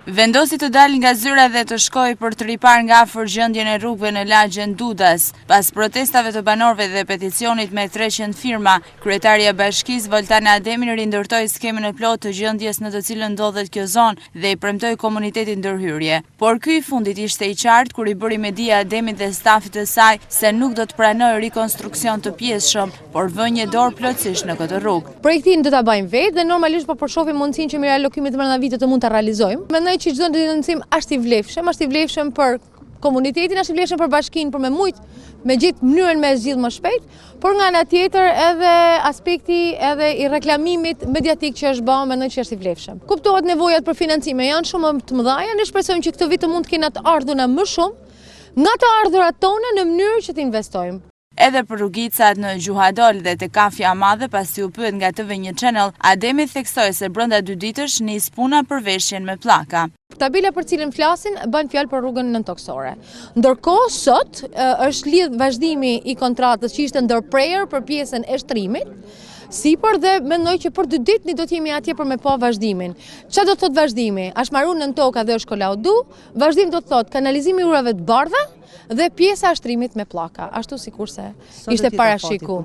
Vendosi të dalë nga zyra dhe të shkojë për të ripar nga afër gjendjen e rrugëve në lagjen Dudas. Pas protestave të banorëve dhe peticionit me 300 firma, kryetaria e bashkisë Voltana Ademi rindërtoi skemën e plotë të gjendjes në të cilën ndodhet kjo zonë dhe i premtoi komunitetit ndërhyrje. Por ky i fundit ishte i qartë kur i bëri media Ademit dhe stafit të saj se nuk do të pranojë rikonstruksion të pjesëshëm, por vënje dorë plotësisht në këtë rrugë. Projektin do ta bëjmë vetë dhe normalisht po përshofim mundësinë që miralokimit brenda vitit të mund ta realizojmë. Mendoj që çdo ndërtim është i vlefshëm për komunitetin, është i vlefshëm për bashkinë, për me gjithë mënyrën me zgjidhur më shpejt, por nga ana tjetër edhe aspekti edhe i reklamimit mediatik që është bërë, mendoj që është i vlefshëm. Kuptohet nevojat për financime janë shumë të mëdha, ne shpresojmë që këtë vit të mund të kenë të ardhurën më shumë nga të ardhurat tona në mënyrë që të investojmë. Edhe për rrugicat në Gjuhadol dhe të Kafja Madhe, pasi u pyet nga TV1 Channel, Ademi theksoi se brenda 2 ditësh nis puna për veshjen me pllaka. Tabela për cilën flasin bën fjalë për rrugën nëntoksore. Ndërkohë sot është lidh vazhdimi i kontratës që ishte ndërprerje për pjesën e shtrimit. Sipër dhe mendoj që për 2 ditë ne do të jemi atje për me pa vazhdimin. Çfarë do të thotë vazhdimi? Është marrur nën toka dhe është kolaudu. Vazhdim do të thotë kanalizimi i urave të bardha dhe pjesa e shtrimit me pllaka, ashtu sikurse ishte parashiku.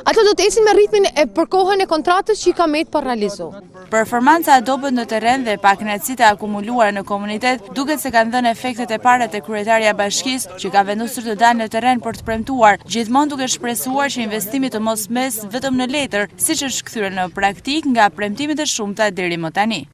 Ato do të ecin me ritmin e për kohën e kontratës që i ka metë për realizu. Performanca e dobët në terren dhe pakënaqësitë e akumuluara në komunitet duket se kanë dhënë efektet e para te kryetaria e bashkisë që ka vendosur të dalë në terren për të premtuar, gjithmonë duke shpresuar që investimi të mos mes vetëm në letër, siç është kthyer në praktik nga premtimet e shumta deri më tani.